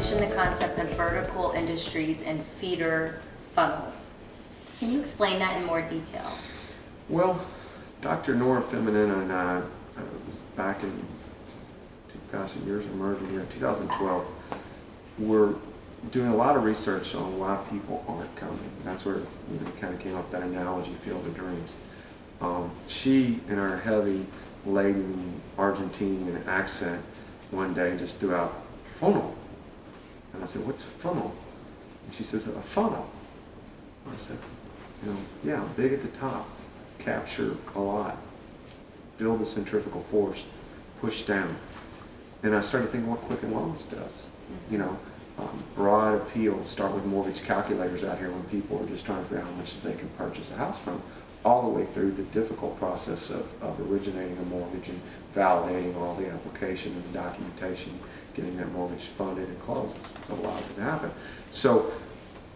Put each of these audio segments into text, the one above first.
position the concept of vertical industries and feeder funnels. Can you explain that in more detail? Well, Dr. Nora Feminina and I, back in, gosh, years of merger here, 2012, were doing a lot of research on why people aren't coming. That's where we kind of came up with that analogy, Field of Dreams. She, in her heavy laden Argentinian accent, one day just threw out funnel. And I said, "What's funnel?" And she says, "A funnel." I said, yeah, big at the top, capture a lot, build the centrifugal force, push down. And I started thinking what Quicken Loans does. Broad appeal, start with mortgage calculators out here when people are just trying to figure out how much they can purchase a house from, all the way through the difficult process of originating a mortgage and validating all the application and the documentation, getting that mortgage funded and closed. It's a lot that can happen. So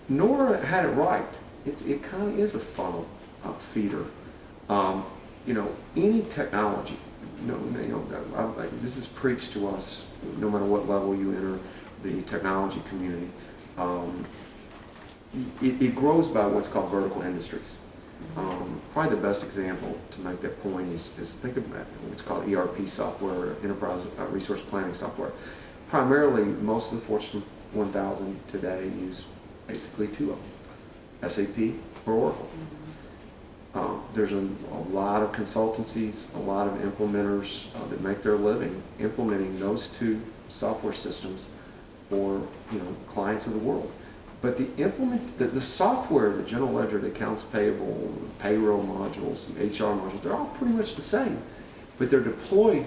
Nora had it right. It kind of is a funnel feeder. Any technology, this is preached to us no matter what level you enter the technology community. It grows by what's called vertical industries. Probably the best example to make that point is think about what's called ERP software, enterprise resource planning software. Primarily, most of the Fortune 1000 today use basically two of them, SAP or Oracle. There's a lot of consultancies, a lot of implementers that make their living implementing those two software systems for clients of the world. But the software, the general ledger, the accounts payable, payroll modules, HR modules, they're all pretty much the same, but they're deployed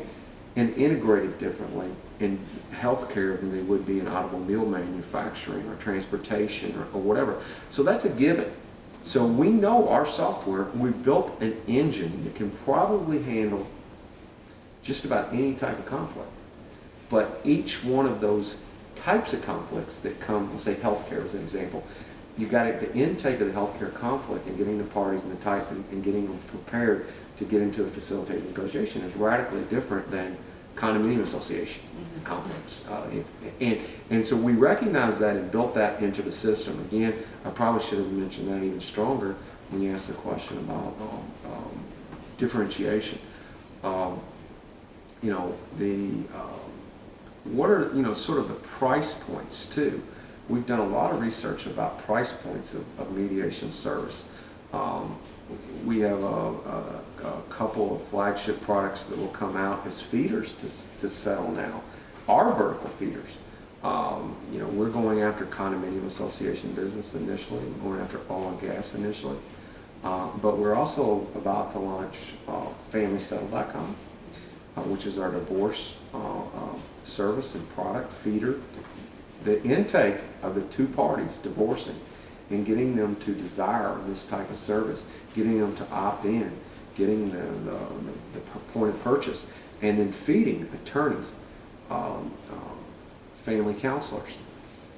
and integrated differently in healthcare than they would be in automobile manufacturing or transportation or whatever. So that's a given. So we know our software, we've built an engine that can probably handle just about any type of conflict. But each one of those types of conflicts that come, let's say healthcare as an example, you've got the intake of the healthcare conflict and getting the parties and the type and getting them prepared to get into a facilitated negotiation is radically different than condominium association conflicts. And so we recognize that and built that into the system. Again, I probably should have mentioned that even stronger when you asked the question about differentiation. What are sort of the price points too? We've done a lot of research about price points of mediation service. We have a couple of flagship products that will come out as feeders to sell now. Our vertical feeders. We're going after condominium association business initially, going after oil and gas initially, but we're also about to launch FamilySettle.com, which is our divorce service and product feeder. The intake of the two parties divorcing and getting them to desire this type of service, getting them to opt in, getting the point of purchase, and then feeding attorneys, family counselors,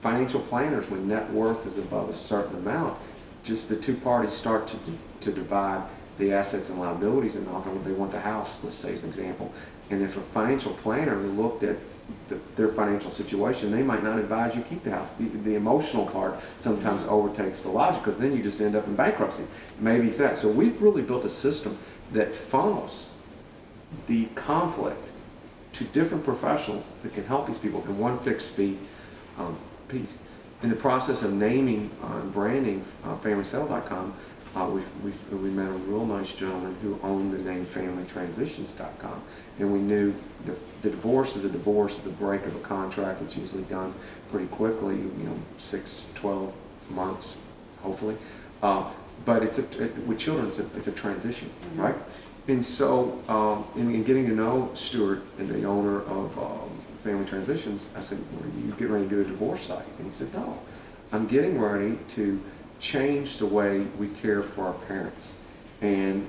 financial planners when net worth is above a certain amount. Just the two parties start to divide the assets and liabilities, and they want the house, let's say as an example. And if a financial planner looked at their financial situation, they might not advise you keep the house. The emotional part sometimes overtakes the logic, because then you just end up in bankruptcy. Maybe it's that. So we've really built a system that funnels the conflict to different professionals that can help these people in one fixed fee piece. In the process of naming and branding FamilySettle.com, we met a real nice gentleman who owned the name FamilyTransitions.com, and we knew the divorce is a divorce, it's a break of a contract. It's usually done pretty quickly, 6-12 months, hopefully. But with children, it's a transition, right? And so, in getting to know Stuart, and the owner of Family Transitions, I said, "Well, are you getting ready to do a divorce site?" And he said, "No, I'm getting ready to change the way we care for our parents, and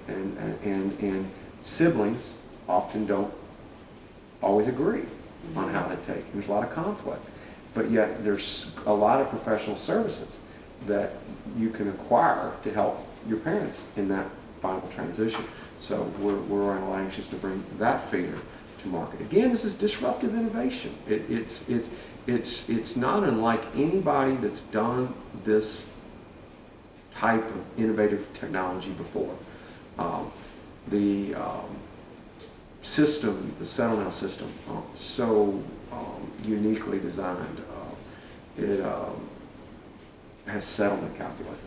siblings often don't always agree on how to take. There's a lot of conflict, but yet there's a lot of professional services that you can acquire to help your parents in that final transition." So we're anxious to bring that feeder to market. Again, this is disruptive innovation. it's not unlike anybody that's done this type of innovative technology before. The system, the settle now system, so uniquely designed. It has settlement calculators,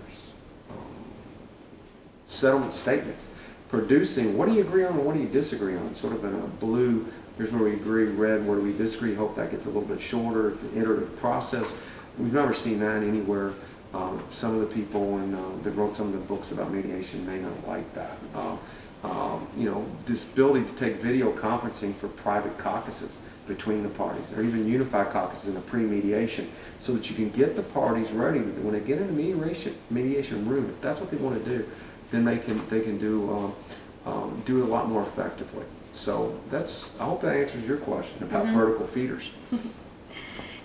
settlement statements, producing what do you agree on and what do you disagree on, sort of in a blue, here's where we agree, red, where do we disagree, hope that gets a little bit shorter, it's an iterative process. We've never seen that anywhere. Some of the people that wrote some of the books about mediation may not like that. You know, this ability to take video conferencing for private caucuses between the parties, or even unified caucuses in a pre-mediation, so that you can get the parties ready. When they get in the mediation room, if that's what they want to do, then they can do it a lot more effectively. So I hope that answers your question about vertical feeders.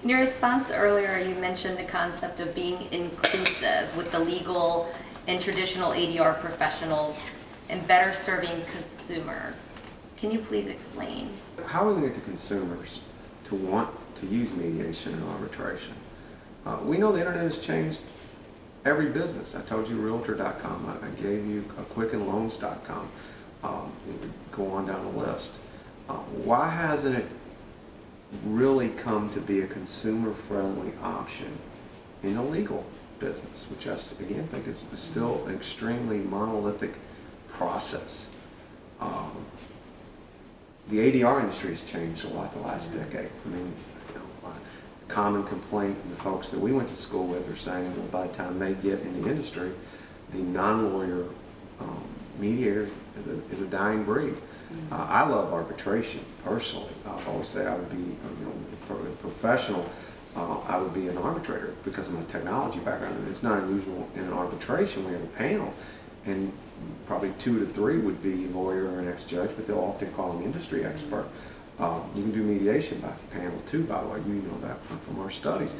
In your response earlier, you mentioned the concept of being inclusive with the legal and traditional ADR professionals and better serving consumers. Can you please explain? How are we going to get the consumers to want to use mediation and arbitration? We know the internet has changed every business. I told you Realtor.com. I gave you QuickenLoans.com. Go on down the list. Why hasn't it really come to be a consumer-friendly option in the legal business, which I again think is still an extremely monolithic process? The ADR industry has changed a lot the last decade. I mean, you know, common complaint from the folks that we went to school with are saying that by the time they get in the industry, the non-lawyer mediator is a dying breed. I love arbitration personally. I've always said I would be, you know, a professional. I would be an arbitrator because of my technology background. And it's not unusual in an arbitration. We have a panel, and probably 2 to 3 would be lawyer or an ex-judge, but they'll often call an industry expert. You can do mediation by panel too, by the way. You know that from our studies.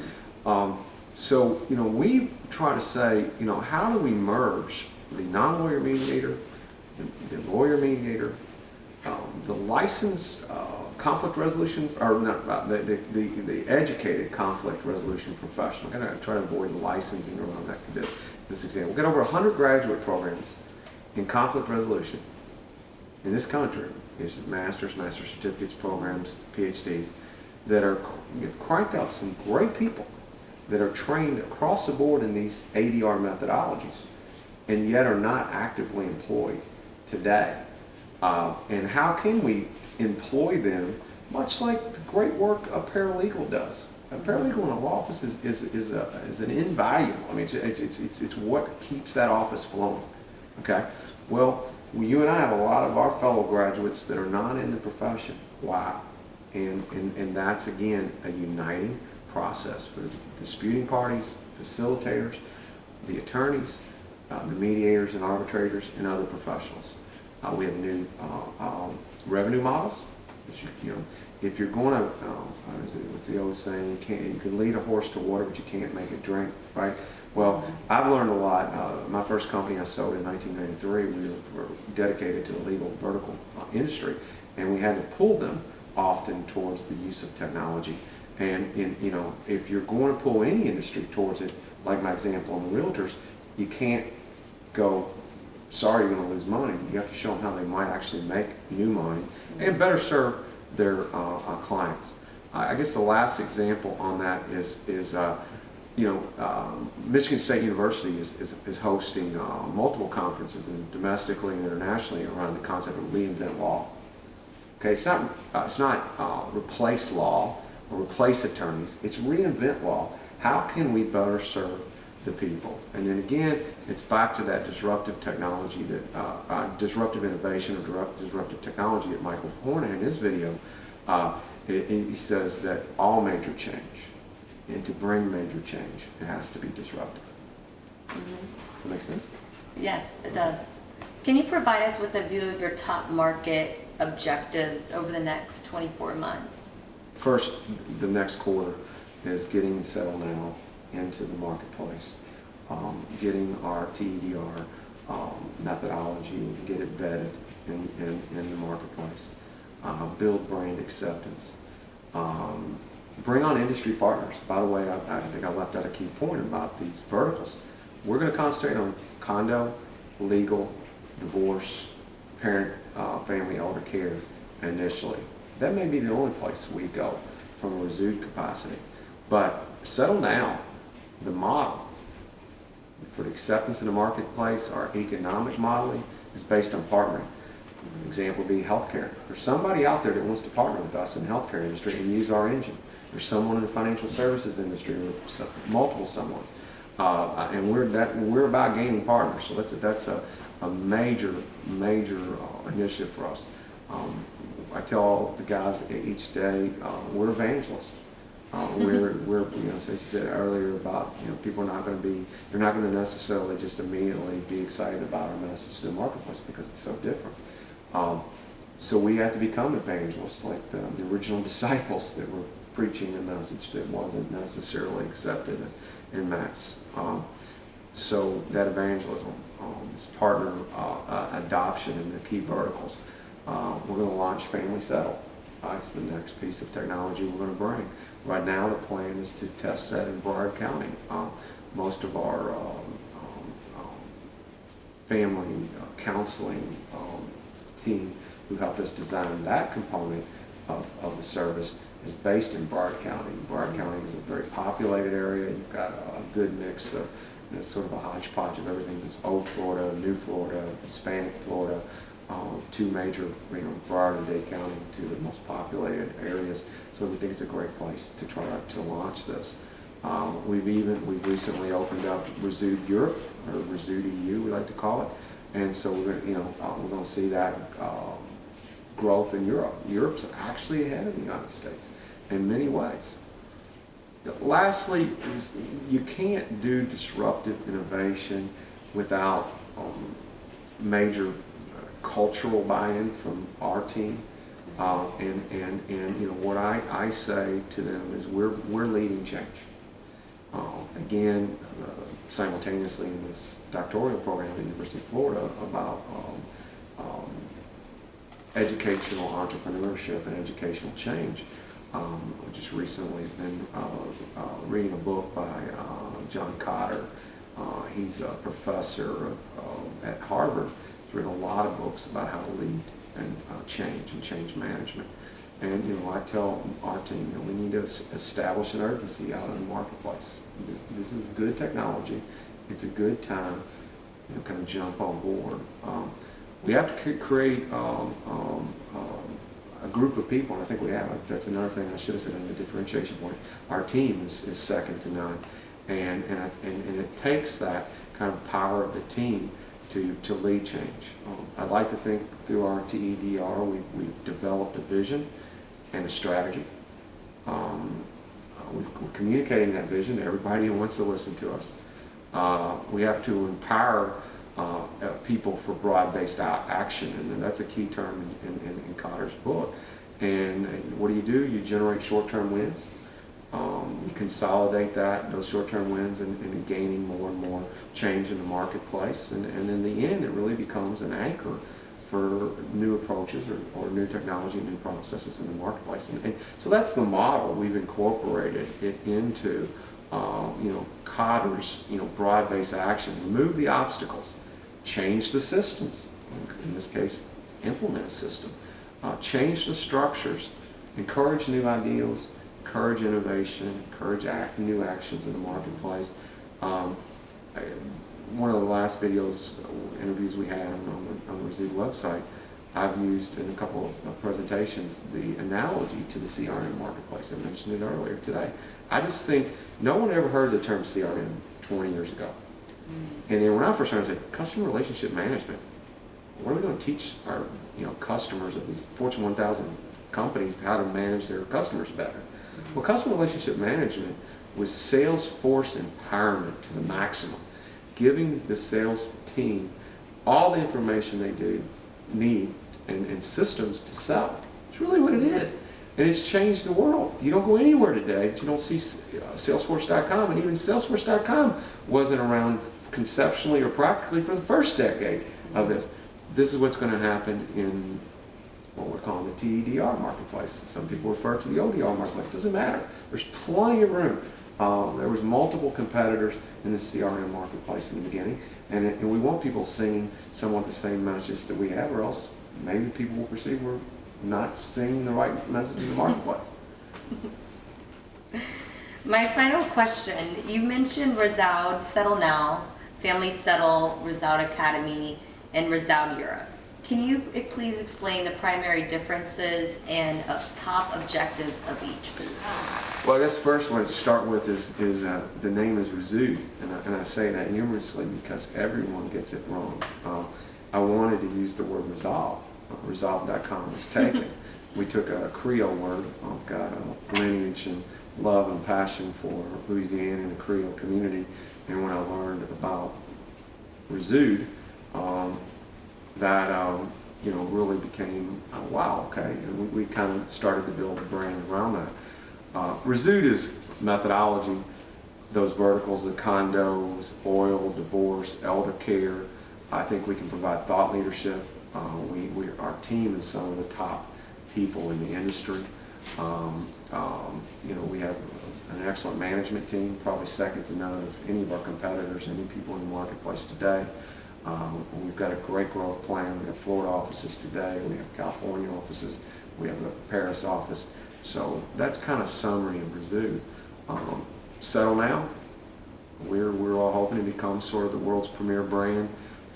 So, you know, we try to say, you know, how do we merge the non-lawyer mediator, the lawyer mediator, the licensed conflict resolution, or not, the educated conflict resolution professional. I'm going to try to avoid licensing around this example. We've got over 100 graduate programs in conflict resolution in this country. There's master's certificates programs, PhDs, that are cranked out some great people that are trained across the board in these ADR methodologies, and yet are not actively employed today. And how can we employ them, much like the great work a paralegal does? A paralegal in a law office is an invaluable. I mean, it's what keeps that office flowing. Okay. Well, you and I have a lot of our fellow graduates that are not in the profession. Why? And that's again a uniting process for the disputing parties, facilitators, the attorneys, the mediators and arbitrators, and other professionals. We have new revenue models. You know, if you're going to, what's the old saying? You can lead a horse to water, but you can't make it drink, right? Well, I've learned a lot. My first company I sold in 1993, we were dedicated to the legal vertical industry, and we had to pull them often towards the use of technology. And you know, if you're going to pull any industry towards it, like my example on the realtors, you can't go, sorry, you're going to lose money. You have to show them how they might actually make new money and better serve their clients. I guess the last example on that is you know, Michigan State University is hosting multiple conferences, and domestically and internationally, around the concept of reinvent law. Okay, it's not replace law or replace attorneys. It's reinvent law. How can we better serve the people? And then again, it's back to that disruptive technology, that disruptive innovation or disruptive technology that Michael Hornan in his video, he says that all major change, and to bring major change, it has to be disruptive. Does that make sense? Yes, it does. Can you provide us with a view of your top market objectives over the next 24 months? First, the next quarter is getting Settle Now into the marketplace, getting our TEDR methodology, get it vetted in the marketplace, build brand acceptance, Bring on industry partners. By the way, I think I left out a key point about these verticals. We're going to concentrate on condo, legal, divorce, parent, family, elder care initially. That may be the only place we go from a resumed capacity. But settle down. The model for the acceptance in the marketplace, our economic modeling, is based on partnering. An example would be healthcare. There's somebody out there that wants to partner with us in the healthcare industry and use our engine. There's someone in the financial services industry, or multiple someones, and we're about gaining partners. So that's a major initiative for us. I tell all the guys each day, we're evangelists. We're as you said earlier about, people are not going to be, they're not going to necessarily just immediately be excited about our message to the marketplace because it's so different. So we have to become evangelists, like the original disciples that were preaching a message that wasn't necessarily accepted in mass. So that evangelism, this partner adoption in the key verticals. We're going to launch Family Settle. That's the next piece of technology we're going to bring. Right now, the plan is to test that in Broward County. Most of our family counseling team who helped us design that component of the service is based in Broward County. Broward County is a very populated area. You've got a good mix of, sort of a hodgepodge of everything. That's old Florida, new Florida, Hispanic Florida, two major, Broward and Dade County, two of the most populated areas. So we think it's a great place to try to launch this. We've recently opened up Resued Europe, or Resued EU, we like to call it, and so we're going to see that growth in Europe. Europe's actually ahead of the United States in many ways. Lastly, you can't do disruptive innovation without major cultural buy-in from our team. What I say to them is we're leading change. Again, simultaneously in this doctoral program at the University of Florida about educational entrepreneurship and educational change. Just recently been reading a book by John Cotter. He's a professor at Harvard. He's written a lot of books about how to lead and change management. And I tell our team we need to establish an urgency out in the marketplace. This is good technology. It's a good time to kind of jump on board. We have to create a group of people, and I think we have. That's another thing I should have said in the differentiation point. Our team is second to none, and it takes that kind of power of the team to lead change. I'd like to think through our TEDR we've developed a vision and a strategy. We're communicating that vision to everybody who wants to listen to us. We have to empower people for broad-based action, and that's a key term in Cotter's book. And what do? You generate short-term wins. You consolidate those short-term wins and gaining more and more change in the marketplace. And in the end, it really becomes an anchor for new approaches or new technology, new processes in the marketplace. And so that's the model. We've incorporated it into Cotter's broad-based action. Remove the obstacles, change the systems. In this case, implement a system. Change the structures, encourage new ideals, encourage innovation, encourage new actions in the marketplace. One of the last interviews we had on the Resued website, I've used in a couple of presentations the analogy to the CRM marketplace. I mentioned it earlier today. I just think no one ever heard the term CRM 20 years ago. And then when I first started, I said, customer relationship management. What are we going to teach our customers of these Fortune 1000 companies how to manage their customers better? Well, customer relationship management was sales force empowerment to the maximum, giving the sales team all the information they need and systems to sell. It's really what it is. And it's changed the world. You don't go anywhere today that you don't see Salesforce.com, and even Salesforce.com wasn't around conceptually or practically for the first decade of this. This is what's going to happen in what we're calling the TEDR marketplace. Some people refer to the ODR marketplace. Doesn't matter. There's plenty of room. There was multiple competitors in the CRM marketplace in the beginning, and we want people singing somewhat the same message that we have, or else maybe people will perceive we're not singing the right message in the marketplace. My final question, you mentioned Resound, Settle Now, Family Settle, Resound Academy, and Resound Europe. Can you please explain the primary differences and top objectives of each, please? Well, I guess first what to start with is the name is Resound, and I say that humorously because everyone gets it wrong. I wanted to use the word resolve. Resolve.com was taken. We took a Creole word. I've got a lineage and love and passion for Louisiana and the Creole community, and when I learned about Resound, that really became wow, okay, and we kind of started to build a brand around that. Resound is methodology, those verticals, the condos, oil, divorce, elder care. I think we can provide thought leadership. Our team is some of the top people in the industry. We have an excellent management team, probably second to none of any of our competitors, any people in the marketplace today. We've got a great growth plan. We have Florida offices today. We have California offices. We have a Paris office. So that's kind of summary of Resound. Settle Now. We're all hoping to become sort of the world's premier brand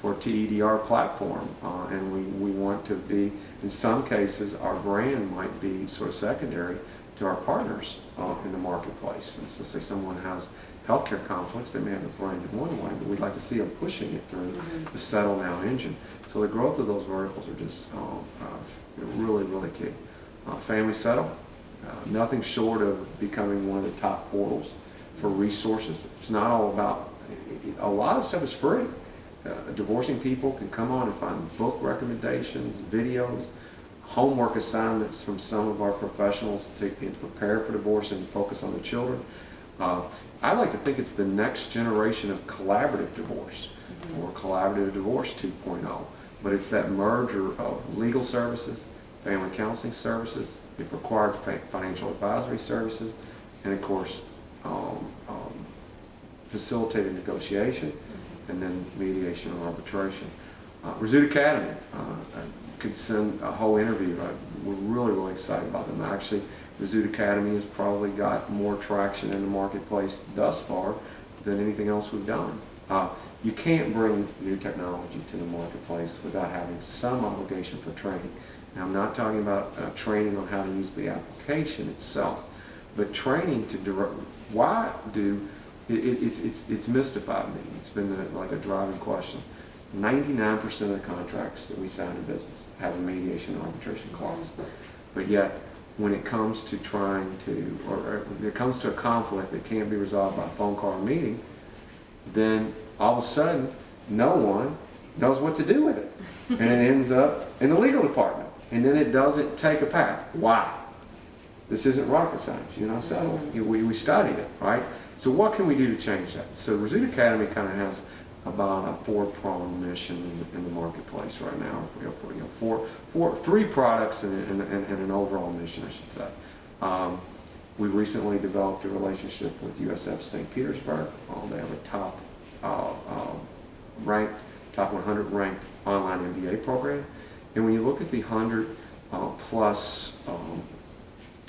for TEDR platform, and we want to be. In some cases, our brand might be sort of secondary to our partners in the marketplace. And so say someone has healthcare conflicts, they may have a brand in one way, but we'd like to see them pushing it through the Settle Now engine. So the growth of those verticals are just really, really key. Family Settle, nothing short of becoming one of the top portals for resources. It's not all about, a lot of stuff is free. Divorcing people can come on and find book recommendations, videos, homework assignments from some of our professionals to prepare for divorce and focus on the children. I like to think it's the next generation of collaborative divorce, or collaborative divorce 2.0, but it's that merger of legal services, family counseling services, if required financial advisory services, and of course facilitated negotiation, and then mediation or arbitration. Resound Academy, I could send a whole interview. We're really, really excited about them. Actually, Resound Academy has probably got more traction in the marketplace thus far than anything else we've done. You can't bring new technology to the marketplace without having some obligation for training. Now, I'm not talking about training on how to use the application itself, but training to it's mystified me. It's been like a driving question. 99% of the contracts that we sign in business have a mediation and arbitration clause, but yet when it comes to or when it comes to a conflict that can't be resolved by a phone call or meeting, then all of a sudden no one knows what to do with it, and it ends up in the legal department, and then it doesn't take a path. Why? This isn't rocket science, so we studied it, right? So what can we do to change that? So Resound Academy kind of has about a four-pronged mission in the marketplace right now. Three products and an overall mission, I should say. We recently developed a relationship with USF St. Petersburg. They have a top 100 ranked online MBA program. And when you look at the 100 plus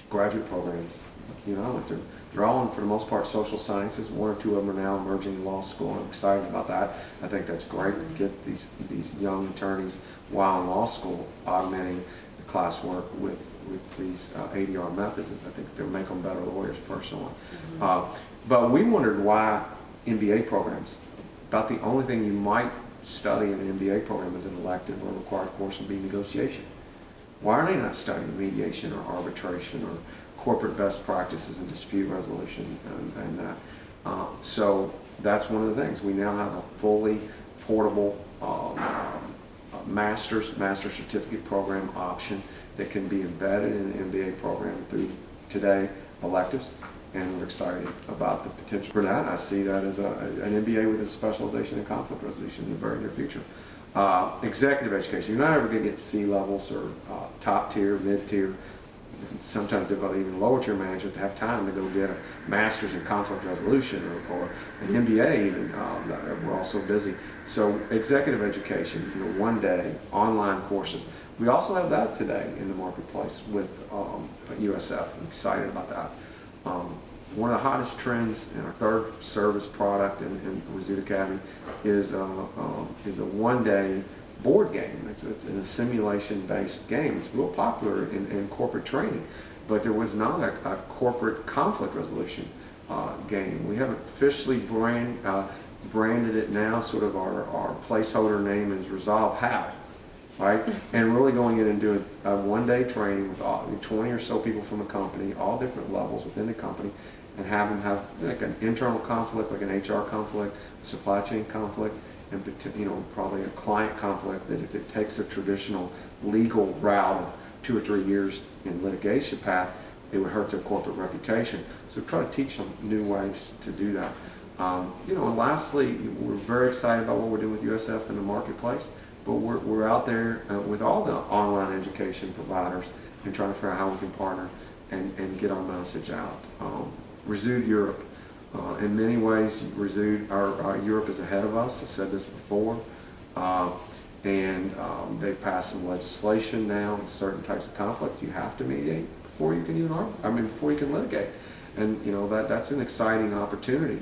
graduate programs, they're all in, for the most part, social sciences. One or two of them are now emerging in law school. I'm excited about that. I think that's great to get these young attorneys while in law school augmenting the classwork with these ADR methods. I think they'll make them better lawyers personally. But we wondered why MBA programs, about the only thing you might study in an MBA program as an elective or required course would be negotiation. Why are they not studying mediation or arbitration or corporate best practices and dispute resolution and that? So that's one of the things. We now have a fully portable master certificate program option that can be embedded in an MBA program through today electives, and we're excited about the potential for that. I see that as an MBA with a specialization in conflict resolution in the very near future. Executive education, you're not ever going to get C levels or top tier, mid tier, sometimes difficult even lower tier management to have time to go get a master's in conflict resolution or an MBA even. We're all so busy. So executive education, one day, online courses. We also have that today in the marketplace with USF. I'm excited about that. One of the hottest trends in our third service product in Resuit Academy is a one-day board game. It's in a simulation-based game. It's real popular in corporate training, but there was not a corporate conflict resolution game. We haven't officially branded it now. Sort of our placeholder name is Resolve How, right? And really going in and doing a one-day training with 20 or so people from the company, all different levels within the company, and have them have like an internal conflict, like an HR conflict, supply chain conflict, and probably a client conflict that if it takes a traditional legal route of 2 or 3 years in litigation path, it would hurt their corporate reputation. So try to teach them new ways to do that. And lastly, we're very excited about what we're doing with USF in the marketplace, but we're out there with all the online education providers and trying to figure out how we can partner and get our message out. Resuit Europe. In many ways, Europe is ahead of us. I said this before. And they've passed some legislation now in certain types of conflict. You have to mediate before you can before you can litigate. And that's an exciting opportunity.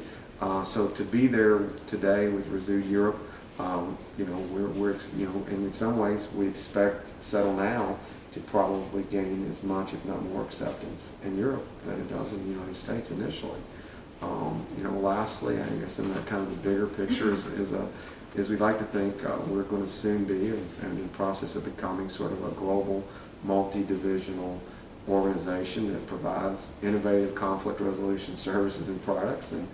So to be there today with Resuit Europe, we're and in some ways we expect Settle Now to probably gain as much, if not more, acceptance in Europe than it does in the United States initially. Lastly, I guess in that kind of the bigger picture is we'd like to think we're going to soon be and in the process of becoming sort of a global, multi-divisional organization that provides innovative conflict resolution services and products and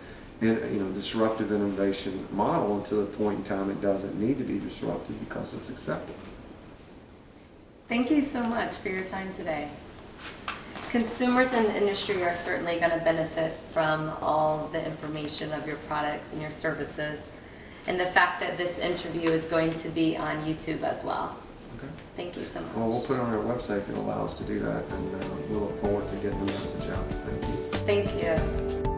disruptive innovation model until the point in time it doesn't need to be disrupted because it's accepted. Thank you so much for your time today. Consumers in the industry are certainly going to benefit from all the information of your products and your services, and the fact that this interview is going to be on YouTube as well. Okay. Thank you so much. Well, we'll put it on our website to allow us to do that, and we'll look forward to getting the message out. Thank you. Thank you.